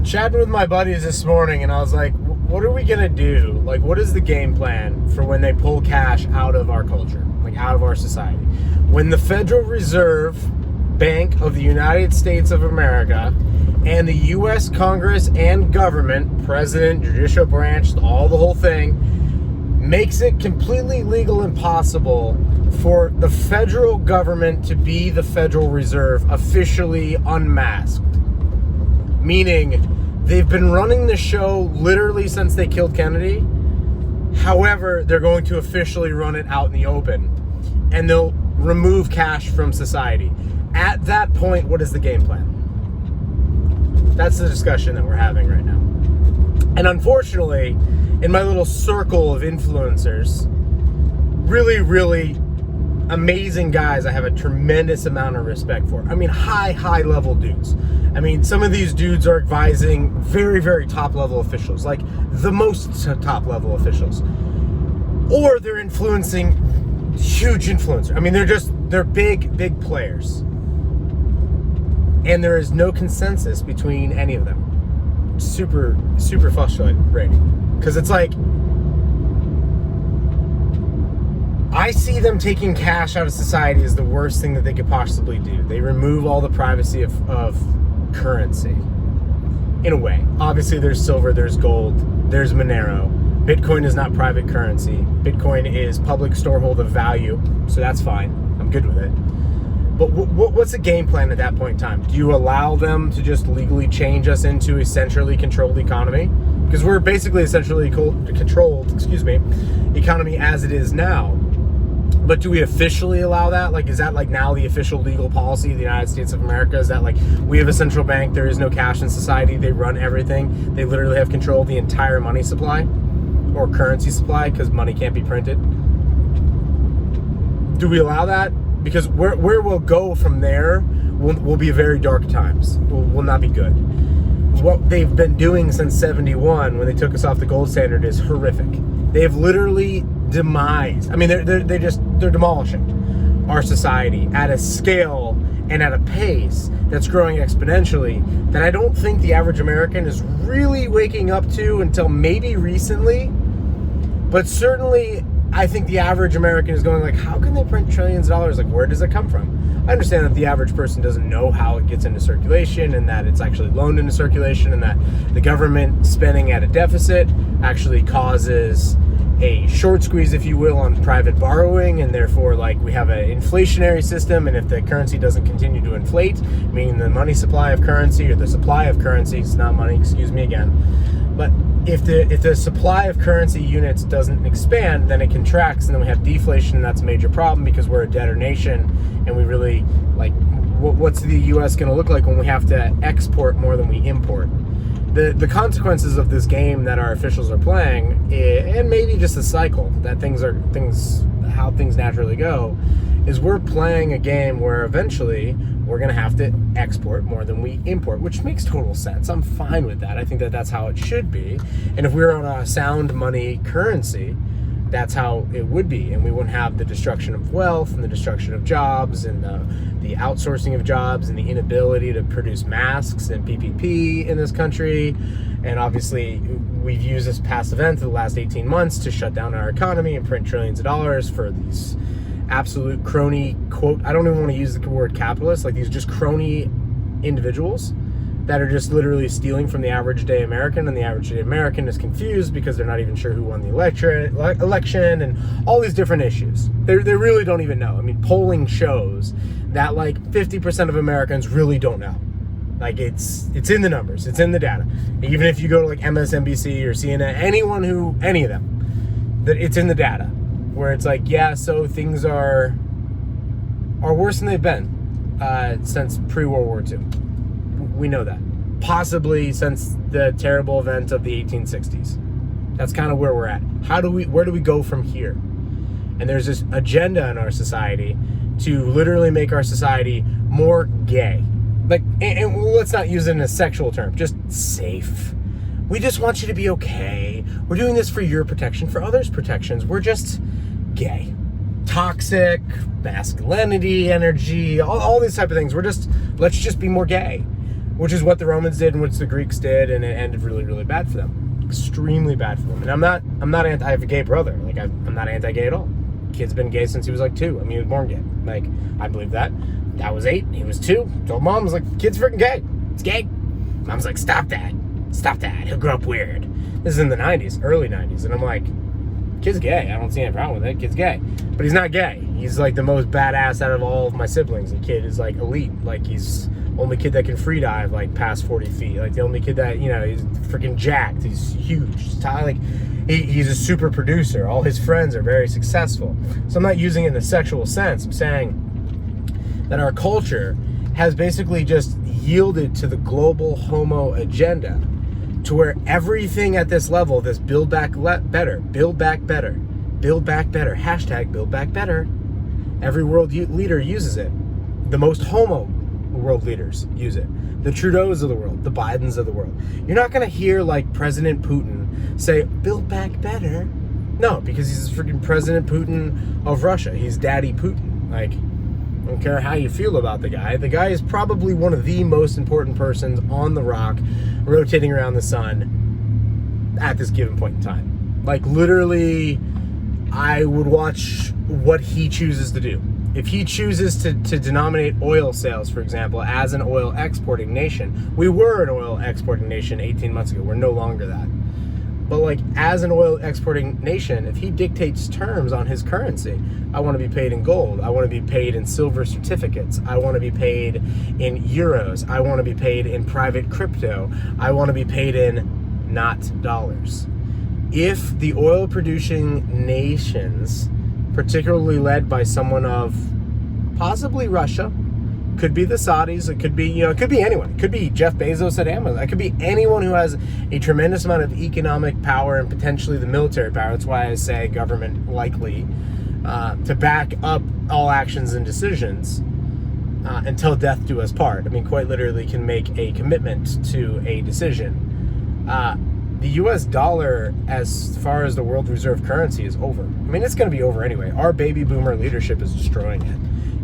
chatting with my buddies this morning, and I was like, what are we gonna do? Like, what is the game plan for when they pull cash out of our culture, like out of our society? When the Federal Reserve Bank of the United States of America and the U.S. Congress and government, president, judicial branch, the whole thing, makes it completely legal and possible for the federal government to be the Federal Reserve officially unmasked. Meaning, they've been running the show literally since they killed Kennedy. However, they're going to officially run it out in the open. And they'll remove cash from society. At that point, what is the game plan? That's the discussion that we're having right now. And unfortunately, in my little circle of influencers, really, really amazing guys I have a tremendous amount of respect for. I mean, high level dudes. I mean, some of these dudes are advising very, very top level officials, like the most top level officials. Or they're influencing huge influencers. I mean, they're big players. And there is no consensus between any of them. Super frustrating. Because it's like, I see them taking cash out of society as the worst thing that they could possibly do. They remove all the privacy of currency. In a way. Obviously, there's silver, there's gold, there's Monero. Bitcoin is not private currency. Bitcoin is public storehold of value, so that's fine. I'm good with it. But what's the game plan at that point in time? Do you allow them to just legally change us into a centrally controlled economy? Because we're basically a centrally controlled, economy as it is now. But do we officially allow that? Like, is that like now the official legal policy of the United States of America? Is that like, we have a central bank, there is no cash in society, they run everything, they literally have control of the entire money supply or currency supply because money can't be printed? Do we allow that? Because where we'll go from there will be very dark times. Will not be good. What they've been doing since 71, when they took us off the gold standard, is horrific. They've literally demised. I mean, they're demolishing our society at a scale and at a pace that's growing exponentially that I don't think the average American is really waking up to until maybe recently. But certainly, I think the average American is going like, how can they print trillions of dollars? Like, where does it come from? I understand that the average person doesn't know how it gets into circulation and that it's actually loaned into circulation and that the government spending at a deficit actually causes a short squeeze, if you will, on private borrowing, and therefore, like, we have an inflationary system, and if the currency doesn't continue to inflate, meaning the money supply of currency, or the supply of currency, it's not money, excuse me again, but if the supply of currency units doesn't expand, then it contracts, and then we have deflation, and that's a major problem because we're a debtor nation, and we really, like, what's the U.S. going to look like when we have to export more than we import? The consequences of this game that our officials are playing, and maybe just the cycle that how things naturally go, is we're playing a game where eventually we're going to have to export more than we import, which makes total sense. I'm fine with that. I think that that's how it should be. And if we were on a sound money currency, that's how it would be, and we wouldn't have the destruction of wealth and the destruction of jobs and the outsourcing of jobs and the inability to produce masks and PPP in this country. And obviously, we've used this past event of the last 18 months to shut down our economy and print trillions of dollars for these absolute crony, quote, I don't even want to use the word capitalist, like these just crony individuals that are just literally stealing from the average day American, and the average day American is confused because they're not even sure who won the election and all these different issues. They really don't even know. I mean, polling shows that like 50% of Americans really don't know. Like, it's in the numbers, it's in the data. Even if you go to like MSNBC or CNN, any of them, that it's in the data where it's like, yeah, so things are worse than they've been since pre-World War II. We know that. Possibly since the terrible event of the 1860s. That's kind of where we're at. Where do we go from here? And there's this agenda in our society to literally make our society more gay. Like, and let's not use it in a sexual term, just safe. We just want you to be okay. We're doing this for your protection, for others' protections. We're just gay. Toxic, masculinity, energy, all these type of things. Let's just be more gay. which is what the Romans did and which the Greeks did, and it ended really, really bad for them. Extremely bad for them. And I'm not anti. I have a gay brother. Like, I'm not anti-gay at all. Kid's been gay since he was like 2. I mean, he was born gay. Like, I believe that. Dad was 8. He was 2. Told mom, was like, kid's freaking gay. It's gay. Mom's like, stop that. Stop that. He'll grow up weird. This is in the 90s, early 90s. And I'm like, kid's gay. I don't see any problem with it. Kid's gay. But he's not gay. He's like the most badass out of all of my siblings. The kid is like elite. Like, he's only kid that can free dive like past 40 feet. Like, the only kid that, you know, he's freaking jacked. He's huge. He's a super producer. All his friends are very successful. So I'm not using it in a sexual sense. I'm saying that our culture has basically just yielded to the global homo agenda, to where everything at this level, this build back better, build back better, build back better, hashtag build back better, every world leader uses it. The most homo world leaders use it. The Trudeaus of the world, the Bidens of the world. You're not going to hear like President Putin say, build back better. No, because he's freaking President Putin of Russia. He's Daddy Putin. Like, I don't care how you feel about the guy. The guy is probably one of the most important persons on the rock rotating around the sun at this given point in time. Like, literally, I would watch what he chooses to do. If he chooses to denominate oil sales, for example, as an oil exporting nation, we were an oil exporting nation 18 months ago. We're no longer that. But like, as an oil exporting nation, if he dictates terms on his currency, I want to be paid in gold. I want to be paid in silver certificates. I want to be paid in euros. I want to be paid in private crypto. I want to be paid in not dollars. If the oil producing nations, particularly led by someone of possibly Russia, could be the Saudis, it could be, you know, it could be anyone. It could be Jeff Bezos at Amazon. It could be anyone who has a tremendous amount of economic power and potentially the military power. That's why I say government likely to back up all actions and decisions until death do us part. I mean, quite literally can make a commitment to a decision. The US dollar, as far as the world reserve currency, is over. I mean, it's going to be over anyway. Our baby boomer leadership is destroying it.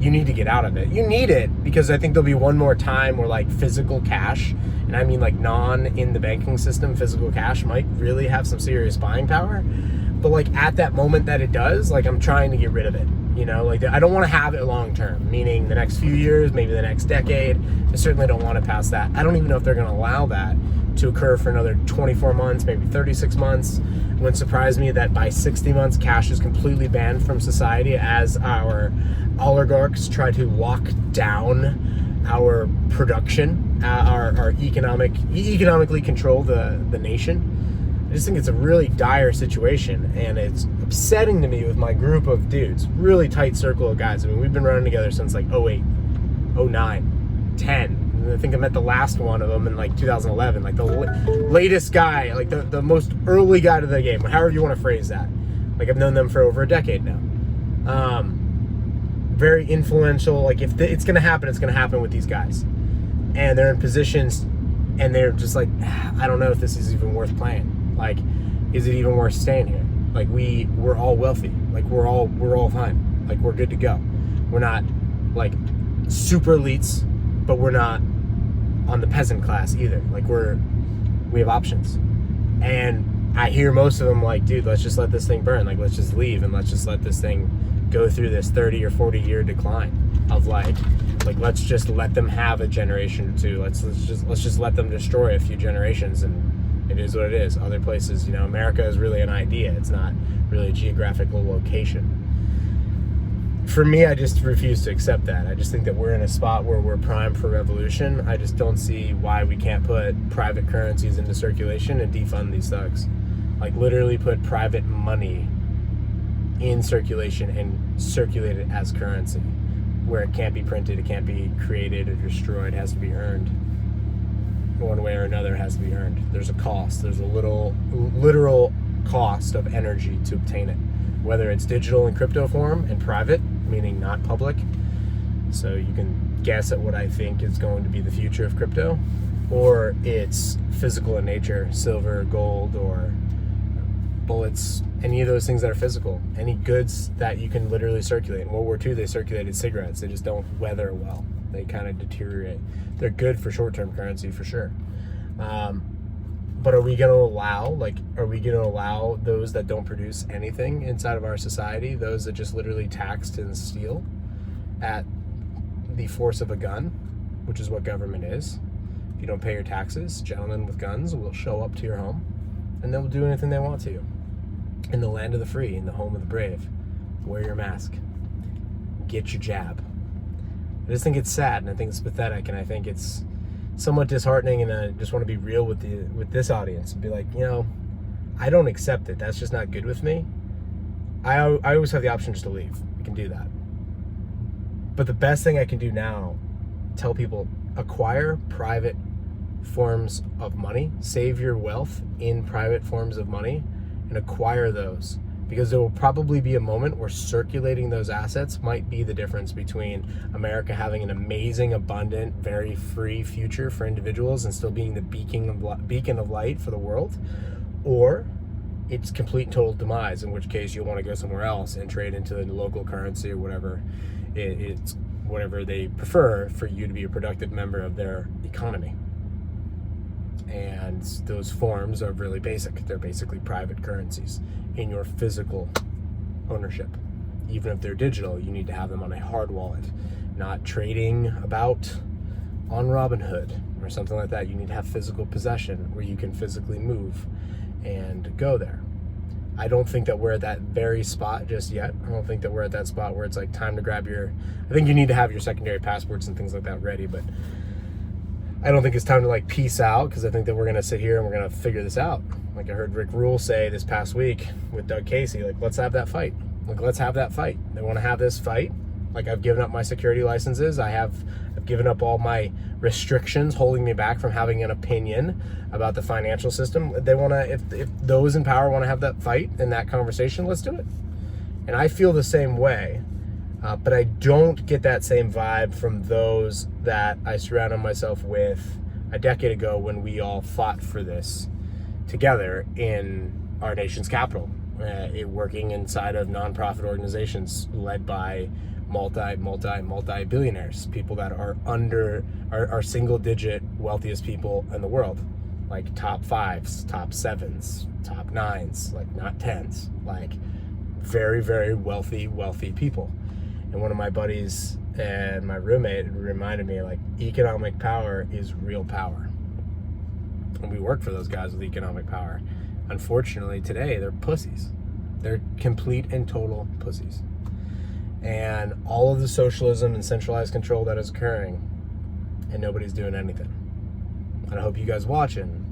You need to get out of it. You need it because I think there'll be one more time where like physical cash, and I mean like in the banking system, physical cash might really have some serious buying power. But like at that moment that it does, like I'm trying to get rid of it. You know, like I don't want to have it long term, meaning the next few years, maybe the next decade. I certainly don't want to pass that. I don't even know if they're going to allow that to occur for another 24 months, maybe 36 months. It wouldn't surprise me that by 60 months, cash is completely banned from society as our oligarchs try to lock down our production, our economically control the nation. I just think it's a really dire situation, and it's upsetting to me with my group of dudes, really tight circle of guys. I mean, we've been running together since like 08, 09, 10. I think I met the last one of them in like 2011, like the latest guy, like the most early guy to the game, however you want to phrase that. Like, I've known them for over a decade now. Very influential. Like, if it's going to happen, it's going to happen with these guys. And they're in positions, and they're just like, I don't know if this is even worth playing. Like, is it even worth staying here? Like, we're all wealthy. Like, we're all fine. Like, we're good to go. We're not like super elites, but we're not on the peasant class either. Like, we have options. And I hear most of them like, dude, let's just let this thing burn. Like, let's just leave and let's just let this thing go through this 30 or 40 year decline of like let's just let them have a generation or two. Let's just let them destroy a few generations, and it is what it is. Other places, you know, America is really an idea. It's not really a geographical location. For me, I just refuse to accept that. I just think that we're in a spot where we're primed for revolution. I just don't see why we can't put private currencies into circulation and defund these thugs. Like, literally put private money in circulation and circulate it as currency, where it can't be printed, it can't be created or destroyed. It has to be earned. One way or another, it has to be earned. There's a cost. There's a literal cost of energy to obtain it, whether it's digital in crypto form and private, meaning not public. So you can guess at what I think is going to be the future of crypto, or it's physical in nature, silver, gold, or bullets, any of those things that are physical, any goods that you can literally circulate. In World War II, they circulated cigarettes. They just don't weather well. They kind of deteriorate. They're good for short-term currency for sure. But are we going to allow those that don't produce anything inside of our society, those that just literally tax and steal at the force of a gun, which is what government is? If you don't pay your taxes, gentlemen with guns will show up to your home and they'll do anything they want to you. In the land of the free, in the home of the brave, wear your mask, get your jab. I just think it's sad, and I think it's pathetic, and I think it's somewhat disheartening, and I just want to be real with this audience and be like, I don't accept it. That's just not good with me. I always have the option just to leave. I can do that. But the best thing I can do now, tell people, acquire private forms of money, save your wealth in private forms of money, and acquire those, because there will probably be a moment where circulating those assets might be the difference between America having an amazing, abundant, very free future for individuals and still being the beacon of light for the world, or its complete and total demise, in which case you'll want to go somewhere else and trade into the local currency or whatever whatever they prefer for you to be a productive member of their economy. And those forms are really basic. They're basically private currencies in your physical ownership. Even if they're digital, you need to have them on a hard wallet, not trading about on Robinhood or something like that. You need to have physical possession where you can physically move and go there. I don't think that we're at that very spot just yet. I don't think that we're at that spot where it's like time to grab I think you need to have your secondary passports and things like that ready, but I don't think it's time to like peace out, because I think that we're going to sit here and we're going to figure this out. Like I heard Rick Rule say this past week with Doug Casey, like, let's have that fight. Let's have that fight. They want to have this fight. Like, I've given up my security licenses. I've given up all my restrictions holding me back from having an opinion about the financial system. They want to, if those in power want to have that fight and that conversation, let's do it. And I feel the same way. But I don't get that same vibe from those that I surrounded myself with a decade ago when we all fought for this together in our nation's capital, working inside of nonprofit organizations led by multi billionaires, people that are single digit wealthiest people in the world, like top 5s, top 7s, top 9s, like not 10s, like very, very wealthy people. And one of my buddies and my roommate reminded me, like, economic power is real power. And we work for those guys with economic power. Unfortunately, today, they're pussies. They're complete and total pussies. And all of the socialism and centralized control that is occurring, and nobody's doing anything. And I hope you guys watching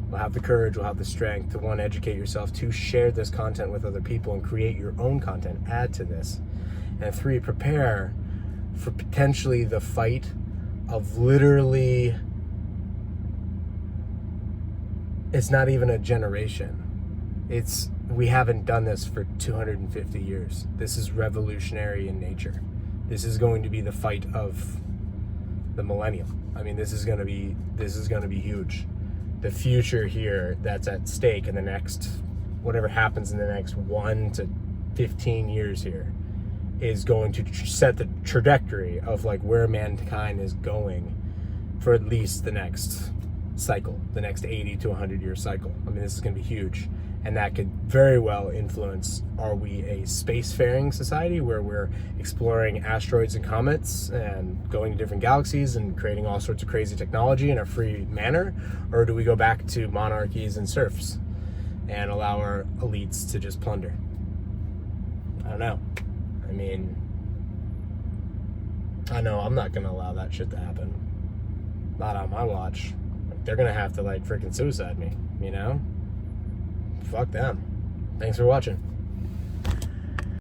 will have the courage, will have the strength to, one, educate yourself, two, share this content with other people and create your own content, add to this. And 3, prepare for potentially the fight of literally, it's not even a generation. We haven't done this for 250 years. This is revolutionary in nature. This is going to be the fight of the millennium. I mean, this is going to be huge. The future here that's at stake in the next, whatever happens in the next 1 to 15 years here, is going to set the trajectory of like where mankind is going for at least the next cycle, the next 80 to 100 year cycle. I mean, this is going to be huge, and that could very well influence, are we a spacefaring society where we're exploring asteroids and comets and going to different galaxies and creating all sorts of crazy technology in a free manner, or do we go back to monarchies and serfs and allow our elites to just plunder? I don't know. I mean, I know I'm not going to allow that shit to happen. Not on my watch. Like, they're going to have to, like, freaking suicide me, you know? Fuck them. Thanks for watching.